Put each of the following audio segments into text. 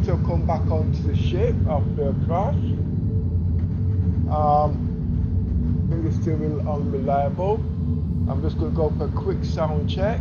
going to come back onto the ship after a crash. I think it's still unreliable. I'm just going to go for a quick sound check.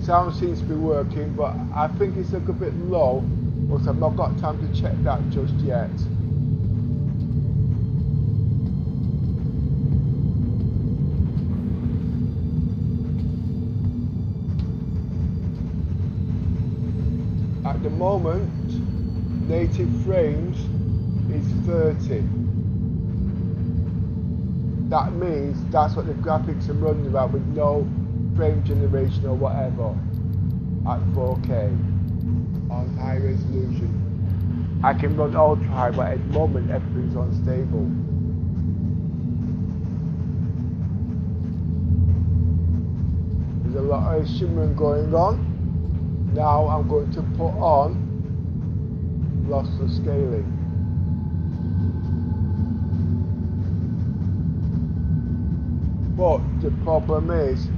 Sound seems to be working, but I think it's a little bit low, but I've not got time to check that just yet. At the moment, native frames is 30. That means that's what the graphics are running about with no frame generation or whatever at 4K on high resolution. I can run ultra high, but at the moment everything's unstable. There's a lot of shimmering going on. Now I'm going to put on lossless scaling. But the problem is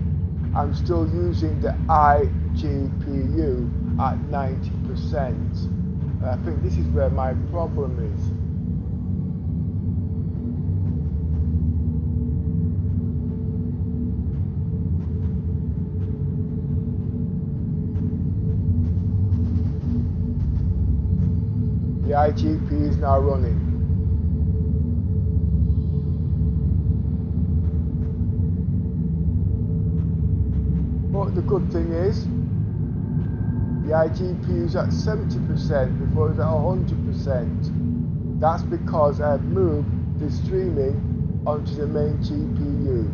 I'm still using the iGPU at 90%. I think this is where my problem is. The iGPU is now running. But the good thing is, the iGPU is at 70% before it was at 100%. That's because I've moved the streaming onto the main GPU.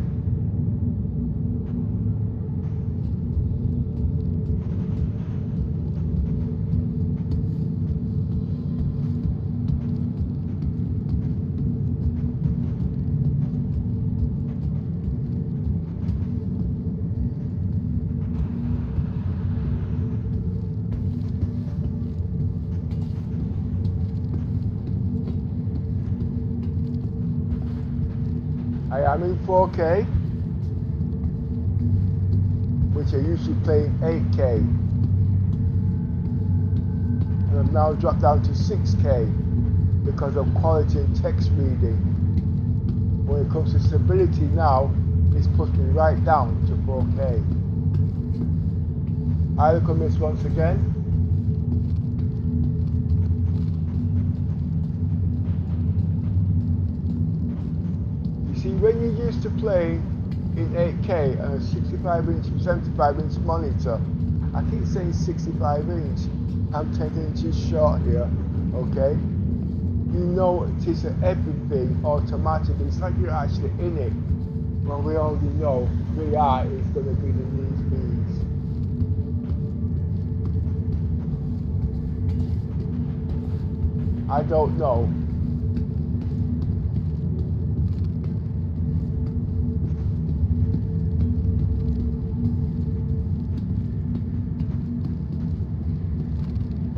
I am in 4K, which I usually play in 8K, and I've now dropped down to 6K because of quality and text reading. When it comes to stability now, it's pushed me right down to 4K. I look on this once again. See, when you used to play in 8K on a 65-inch, 75-inch monitor, I keep saying 65-inch, I'm 10 inches short here, okay? You notice everything automatically, it's like you're actually in it. Well, we already know VR is going to be the news bees. I don't know.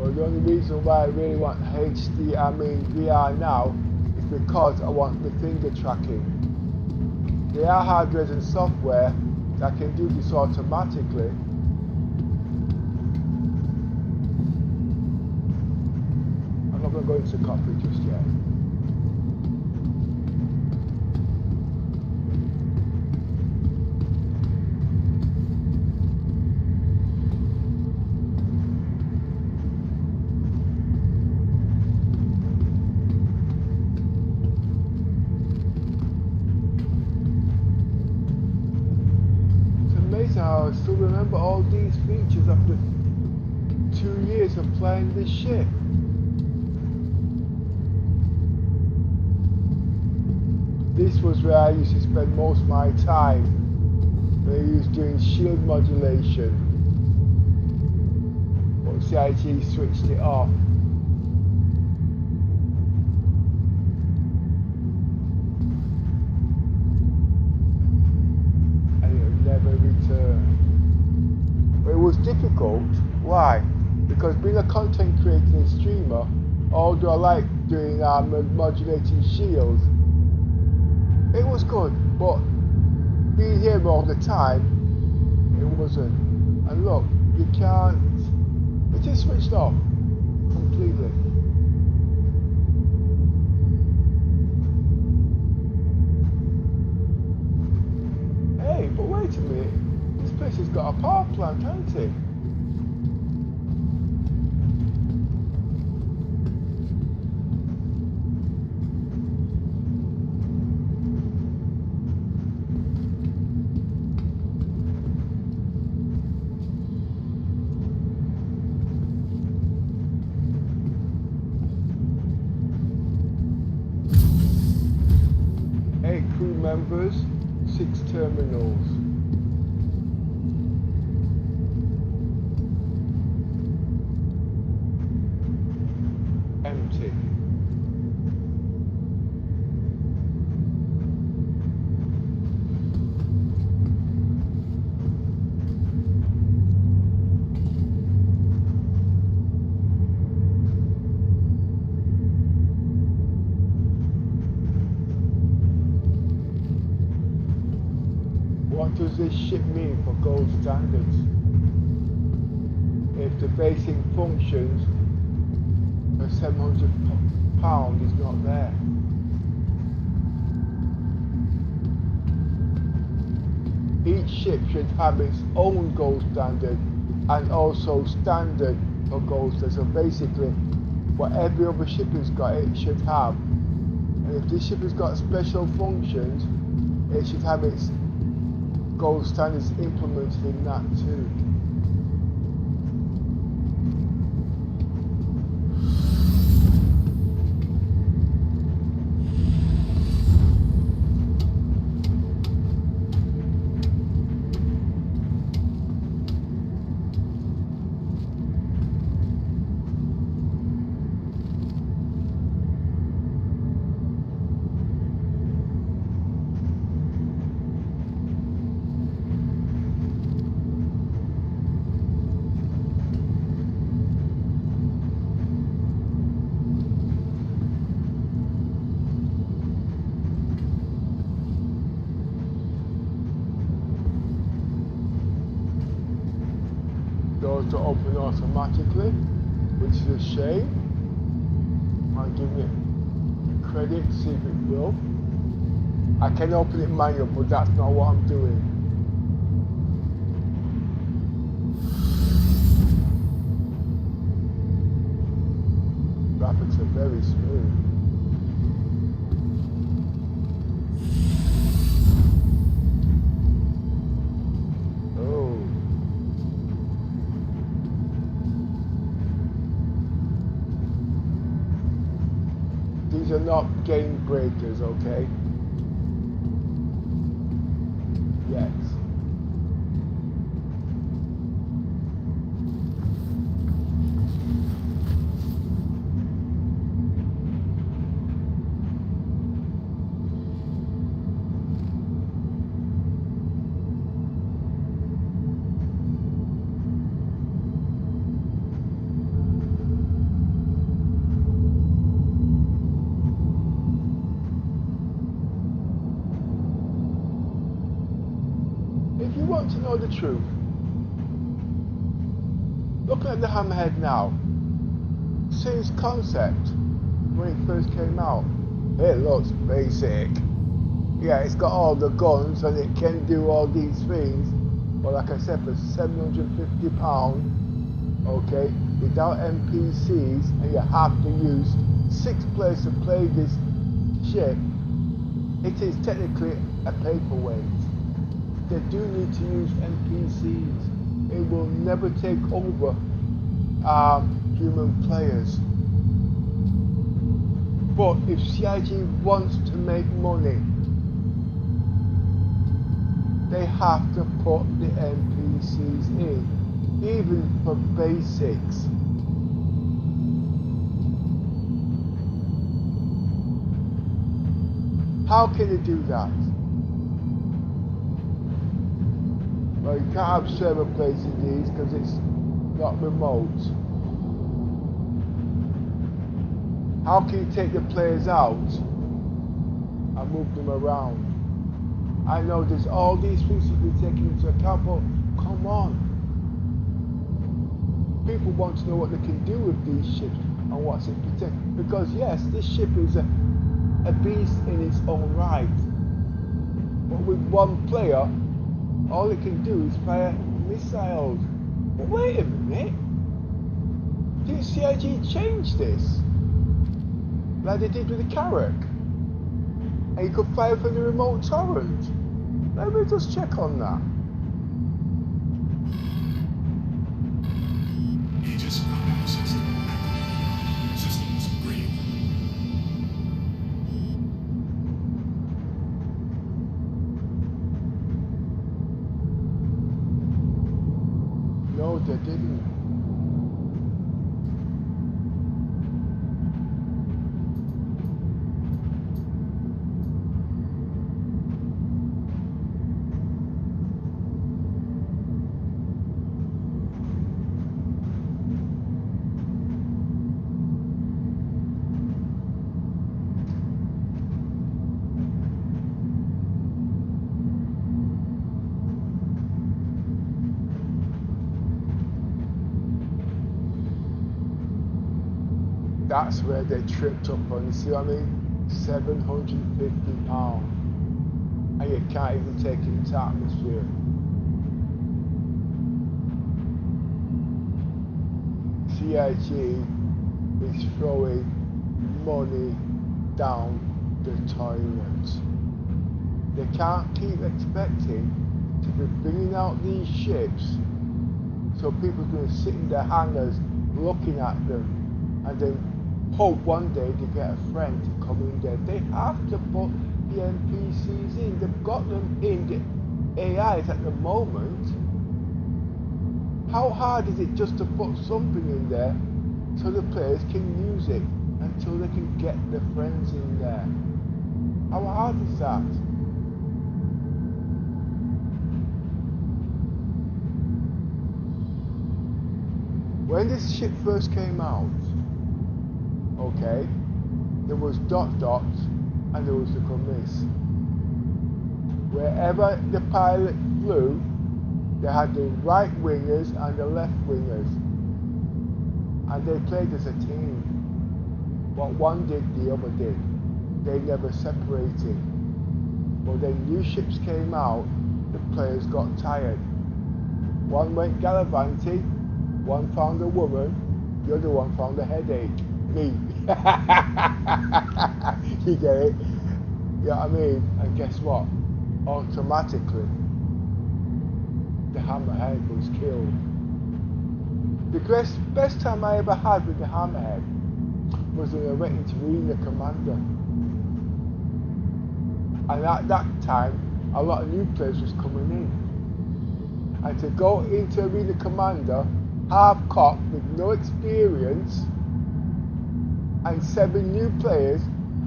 The only reason why I really want VR now is because I want the finger tracking. There are hardware and software that can do this automatically. I'm not going to go into copy just yet. I still remember all these features after 2 years of playing this shit. This was where I used to spend most of my time when I used doing shield modulation. But CIG switched it off. And it'll never return. although I like doing modulating shields, it was good, but being here all the time, it wasn't. And look, you can't, it is switched off completely. Hey, but wait a minute, this place has got a power plant, hasn't it? Crew members, 6 terminals. Empty. What does this ship mean for gold standards? If the basic functions of £700 is not there? Each ship should have its own gold standard and also standard for gold standard. So basically, what every other ship has got, it should have. And if this ship has got special functions, it should have its gold standards implemented in that too. Doors to open automatically, which is a shame. Might give it credit, see if it will. I can open it manual, but that's not what I'm doing. Graphics are very smooth. These are not game breakers, okay? Yes. If you want to know the truth, look at the Hammerhead now. Since concept, when it first came out, it looks basic. Yeah, it's got all the guns and it can do all these things, but like I said, for £750, okay, without NPCs, and you have to use 6 players to play this ship, it is technically a paperweight. They do need to use NPCs. It will never take over human players. But if CIG wants to make money, they have to put the NPCs in, even for basics. How can they do that? Well, you can't have server plates in these because it's not remote. How can you take the players out and move them around? I know there's all these things to be taken into account, but come on. People want to know what they can do with these ships and what's it protect. Because yes, this ship is a beast in its own right. But with one player, all it can do is fire missiles. But wait a minute. Did CIG change this? Like they did with the Carrack? And you could fire from the remote turret. Let me just check on that. Aegis combat system activated. Systems green. No, they didn't. That's where they tripped up on, you see what I mean? £750. And you can't even take it into atmosphere. CIG is throwing money down the toilet. They can't keep expecting to be bringing out these ships so people are going to sit in their hangars looking at them and then hope one day to get a friend to come in there. They have to put the NPCs in. They've got them in the AIs at the moment. How hard is it just to put something in there so the players can use it until they can get their friends in there? How hard is that? When this ship first came out, okay, there was dot and there was the miss. Wherever the pilot flew, they had the right wingers and the left wingers, and they played as a team. What one did, the other did. They never separated. But then new ships came out, the players got tired. One went gallivanting, one found a woman, the other one found a headache. Me. You get it? You know what I mean? And guess what? Automatically, the hammerhead was killed. The best time I ever had with the hammerhead was when I went into Arena Commander. And at that time, a lot of new players was coming in. And to go into Arena Commander, half-cocked with no experience, and 7 new players,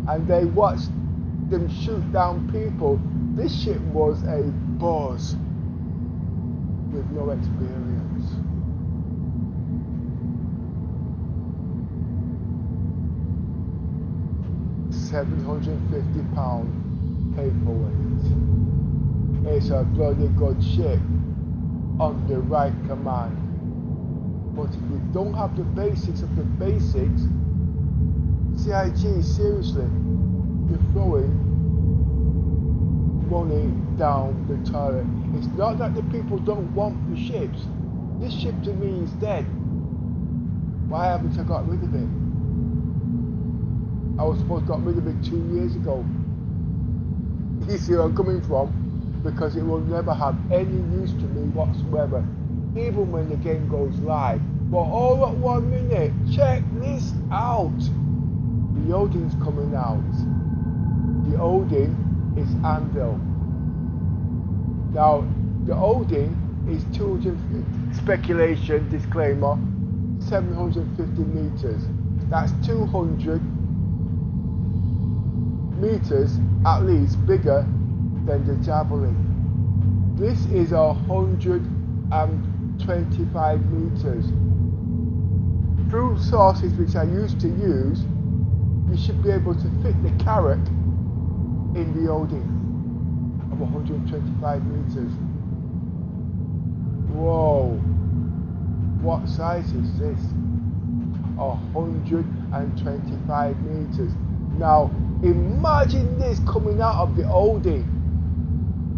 and they watched them shoot down people. This ship was a buzz with no experience. £750 paperweight. It's a bloody good ship on the right command. But if you don't have the basics of the basics, CIG, seriously, you're throwing money down the toilet. It's not that the people don't want the ships. This ship to me is dead. Why haven't I got rid of it? I was supposed to got rid of it 2 years ago. You see where I'm coming from? Because it will never have any use to me whatsoever, even when the game goes live. But all at 1 minute, check this out. The Odin's coming out. The Odin is Anvil. Now, the Odin is 200, speculation, disclaimer, 750 meters. That's 200 meters at least bigger than the Javelin. This is 125 meters. Through sources which I used to use, you should be able to fit the Carrack in the Odin of 125 meters. Whoa, what size is this? 125 meters. Now imagine this coming out of the Odin,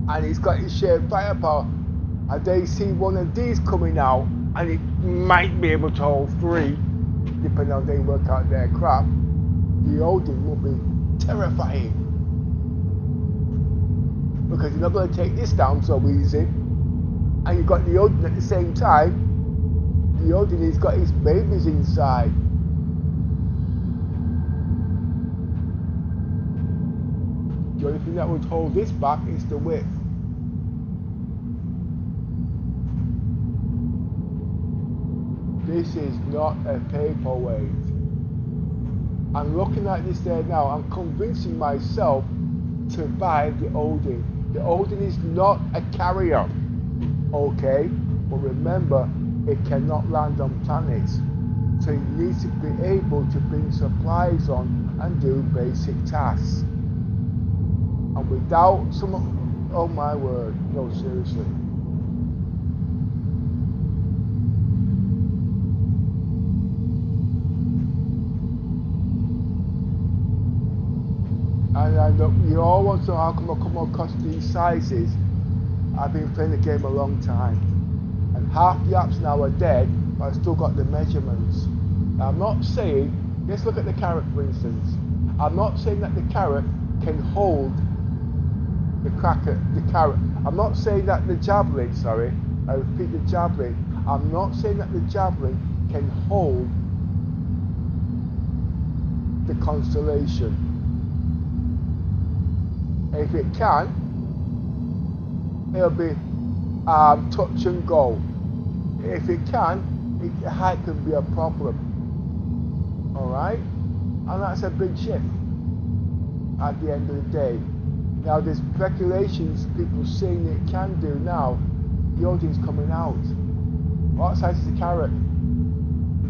and it's got its shared firepower, and they see one of these coming out, and it might be able to hold 3, depending on how they work out their crap. The Odin will be terrifying, because you're not going to take this down so easy, and you've got the Odin at the same time. The Odin has got his babies inside. The only thing that would hold this back is the width. This is not a paperweight. I'm looking at this there now. I'm convincing myself to buy the Odin. The Odin is not a carrier, okay? But remember, it cannot land on planets. So it needs to be able to bring supplies on and do basic tasks. And without some, oh my word, no, seriously. And I know you all want to know how come I come across these sizes. I've been playing the game a long time, and half the apps now are dead, but I've still got the measurements. Now, I'm not saying, let's look at the Carrack for instance. I'm not saying that the Carrack can hold the Carrack. I'm not saying that the Javelin, sorry, I repeat, the Javelin. I'm not saying that the Javelin can hold the Constellation. If it can, it'll be touch and go. If it can, the height can be a problem. Alright? And that's a big ship at the end of the day. Now there's speculations, people saying it can do now. The Odin's coming out. What size is the Carrack?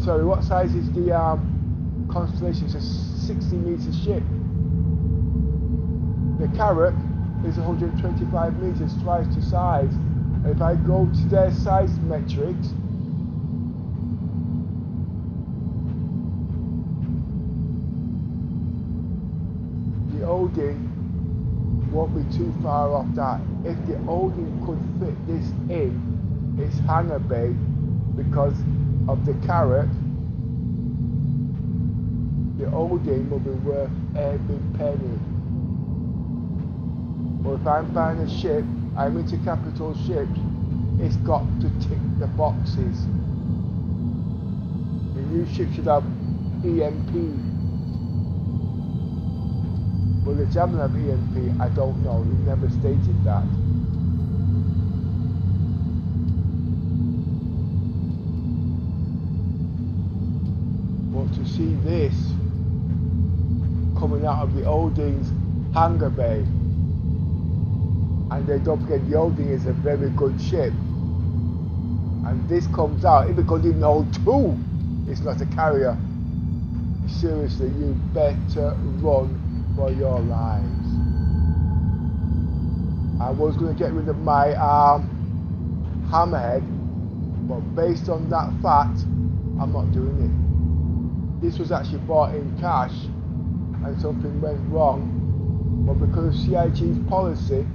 Sorry, what size is the Constellation? It's a 60 meter ship. The Carrack is 125 meters, twice the size. And if I go to their size metrics, the Odin won't be too far off that. If the Odin could fit this in its hangar bay because of the Carrack, the Odin will be worth every penny. But if I'm buying a ship, I'm into capital ships, it's got to tick the boxes. The new ship should have EMP. Will the Javelin have EMP? I don't know, he never stated that. But to see this coming out of the Odin's hangar bay, and then don't forget the Odin is a very good ship, and this comes out, if it could even hold 2, it's not a carrier. Seriously, you better run for your lives. I was going to get rid of my hammerhead, but based on that fact, I'm not doing it. This was actually bought in cash, and something went wrong, but because of CIG's policy,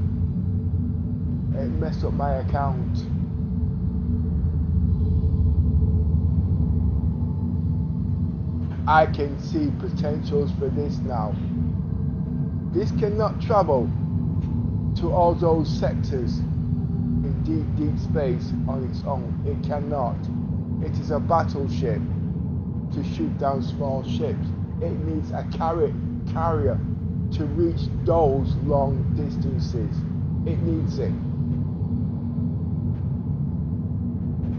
it messed up my account. I can see potentials for this now. This cannot travel to all those sectors in deep space on its own. It cannot. It is a battleship to shoot down small ships. It needs a carrier to reach those long distances. It needs it.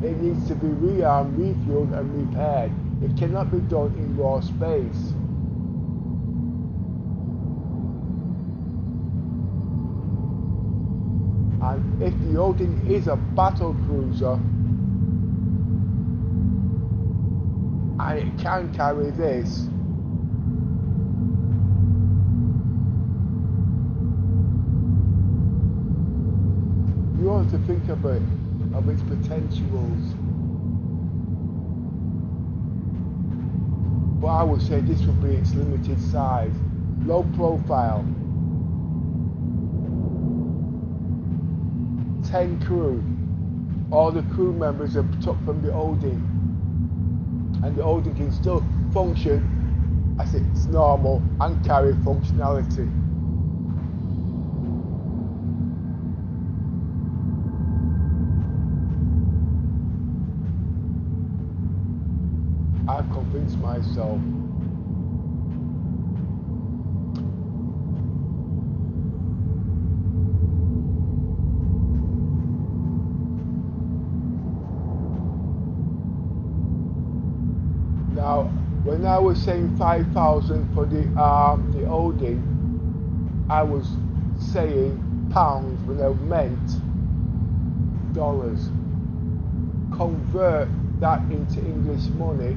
It needs to be rearmed, refueled and repaired. It cannot be done in raw space. And if the Odin is a battle cruiser, and it can carry this, want to think of its potentials. But I would say this would be its limited size, low profile, 10 crew. All the crew members are took from the holding, and the holding can still function as its normal and carry functionality. I've convinced myself. Now, when I was saying 5,000 for the holding, I was saying pounds when I meant dollars. Convert that into English money,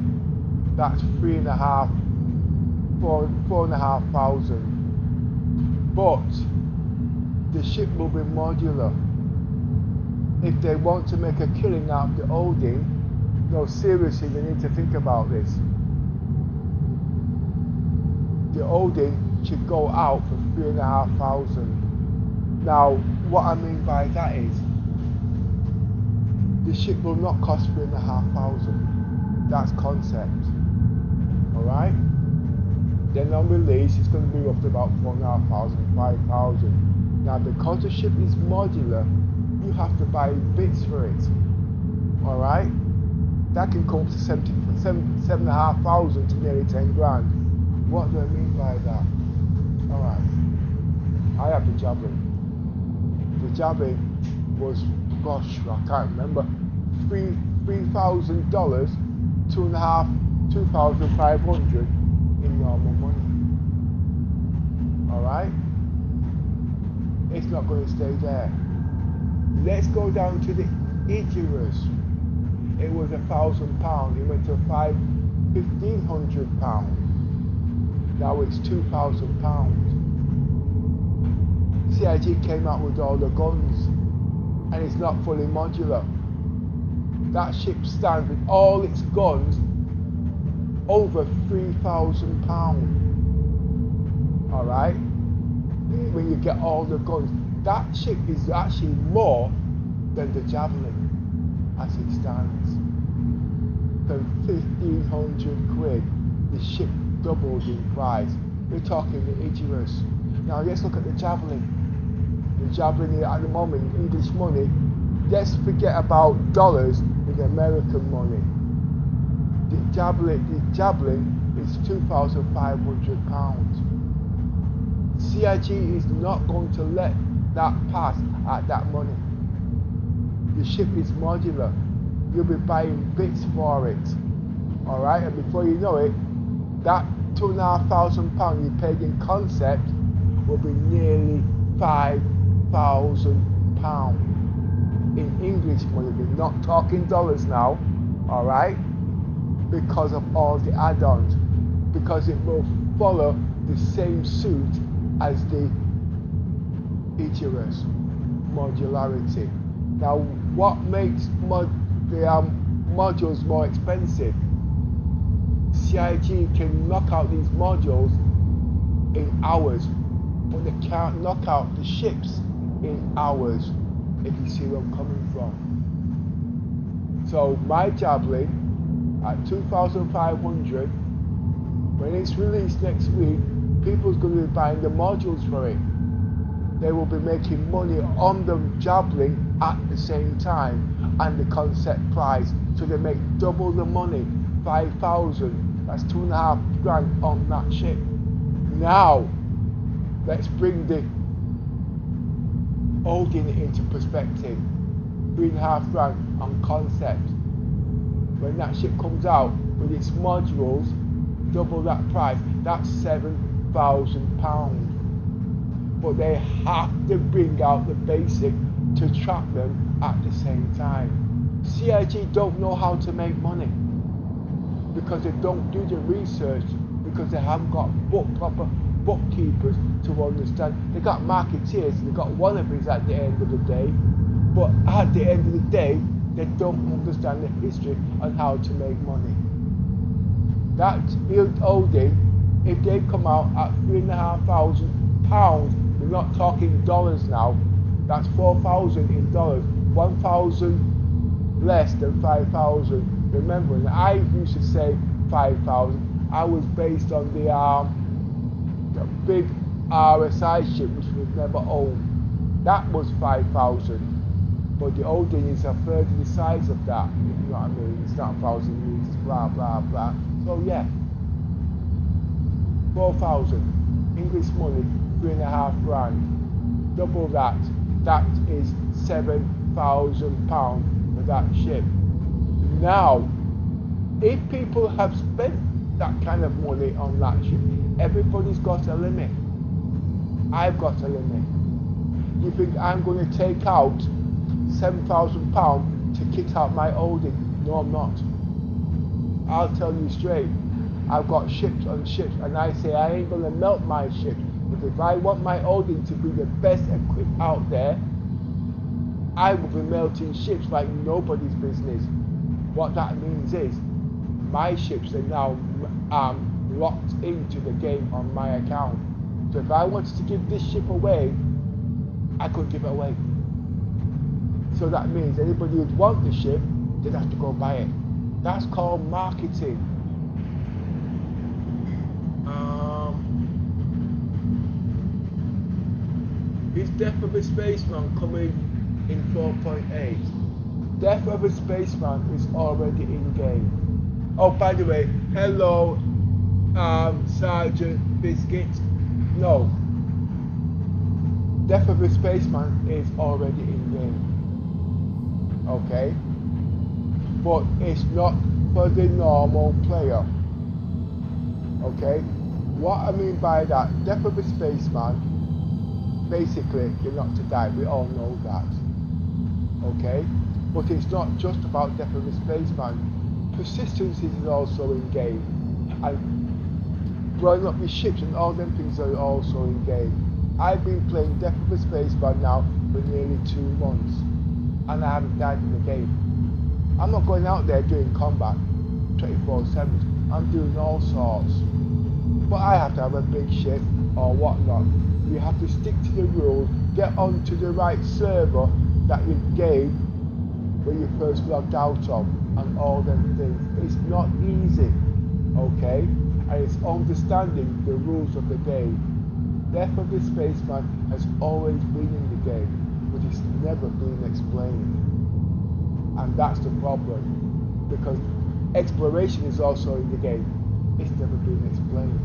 that's 4,500. But the ship will be modular. If they want to make a killing out of the holding, no, seriously, they need to think about this. The holding should go out for 3,500. Now, what I mean by that is, the ship will not cost 3,500. That's concept. Alright? Then on release, it's going to be up to about 4,500, 5,000. Now, because the ship is modular, you have to buy bits for it. Alright? That can come to 7,500 to nearly 10 grand. What do I mean by that? Alright. I have the Javelin. The Javelin was, gosh, I can't remember, $3,000, $2,500 in normal money. Alright? It's not going to stay there. Let's go down to the Icarus. It was £1,000. It went to £1,500. Now it's £2,000. CIG came out with all the guns, and it's not fully modular. That ship stands with all its guns over £3,000. Alright? When you get all the guns, that ship is actually more than the Javelin as it stands. For 1,500 quid, the ship doubled in price. We're talking the Icarus. Now let's look at the Javelin. The Javelin at the moment, English money, let's forget about dollars in American money. The Javelin is £2,500. CIG is not going to let that pass at that money. The ship is modular. You'll be buying bits for it. Alright, and before you know it, that £2,500 you paid in concept will be nearly £5,000 in English money. We're not talking dollars now, alright? Because of all the add-ons. Because it will follow the same suit as the Icarus, modularity. Now, what makes the modules more expensive? CIG can knock out these modules in hours, but they can't knock out the ships in hours, if you see where I'm coming from. So my Javelin at 2,500, when it's released next week, people's going to be buying the modules for it. They will be making money on the Javelin at the same time and the concept price, so they make double the money, 5,000. That's 2.5 grand on that ship. Now, let's bring the holding it into perspective. 3.5 grand on concept. When that ship comes out with its modules, double that price, that's £7,000. But they have to bring out the basic to track them at the same time. CIG don't know how to make money because they don't do the research, because they haven't got proper bookkeepers to understand. They got marketeers, they got wannabes at the end of the day. But at the end of the day, they don't understand the history on how to make money. That holding, if they come out at £3,500, we're not talking dollars now, that's 4,000 in dollars, 1,000 less than 5,000. Remember, and I used to say 5,000. I was based on the big RSI ship which was never owned. That was 5,000. But the holding is a third of the size of that. If you know what I mean? It's not 1,000 meters, blah blah blah. So yeah, 4,000 English money, £3,500. Double that. That is £7,000 for that ship. Now, if people have spent that kind of money on that ship, everybody's got a limit. I've got a limit. You think I'm going to take out £7,000 to kit out my holding? No, I'm not. I'll tell you straight. I've got ships on ships, and I say I ain't going to melt my ship. But if I want my holding to be the best equipped out there, I will be melting ships like nobody's business. What that means is my ships are now locked into the game on my account. So if I wanted to give this ship away, I could give it away. So that means anybody who'd want the ship, they'd have to go buy it. That's called marketing. Is Death of a Spaceman coming in 4.8? Death of a Spaceman is already in game. Oh, by the way, hello, Sergeant Biscuit. No, Death of a Spaceman is already in game. Okay, but it's not for the normal player. Okay, what I mean by that, Death of a Spaceman, basically you're not to die. We all know that. Okay, but it's not just about Death of a Spaceman. Persistence is also in game, and blowing up your ships and all them things are also in game. I've been playing Death of a Spaceman now for nearly 2 months, and I haven't died in the game. I'm not going out there doing combat 24/7. I'm doing all sorts. But I have to have a big ship or whatnot. You have to stick to the rules, get onto the right server that you gave when you first logged out of, and all them things. It's not easy, okay? And it's understanding the rules of the game. Death of the Spaceman has always been in the game, but it's never been explained. And that's the problem, because exploration is also in the game. It's never been explained.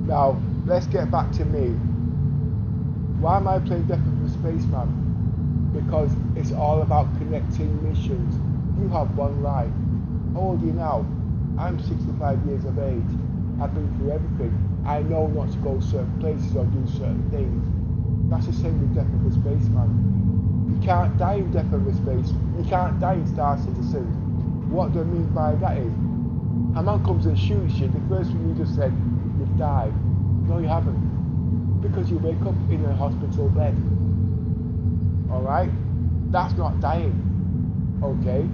Now, let's get back to me. Why am I playing Death of the Spaceman? Because it's all about connecting missions. You have one life. How old are you now? I'm 65 years of age. I've been through everything. I know not to go certain places or do certain things. That's the same with Death of the Spaceman. You can't die in Death of the Space. You can't die in Star Citizen. What do I mean by that is, a man comes and shoots you, the first thing you just said, you've died. No, you haven't. Because you wake up in a hospital bed. Alright? That's not dying. Okay?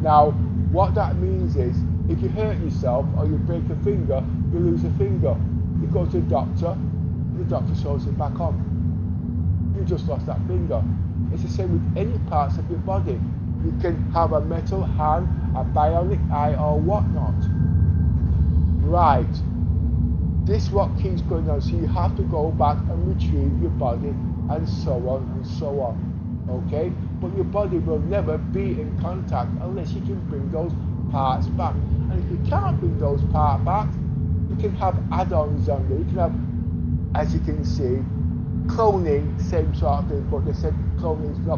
Now, what that means is, if you hurt yourself or you break a finger, you lose a finger. You go to the doctor sews it back on. You just lost that finger. It's the same with any parts of your body. You can have a metal hand, a bionic eye, or whatnot. Right. This is what keeps going on. So you have to go back and retrieve your body, and so on and so on. Okay? But your body will never be in contact unless you can bring those parts back. And if you can't bring those parts back, you can have add-ons on there. You can have, as you can see, cloning, same sort of thing, but they said cloning is not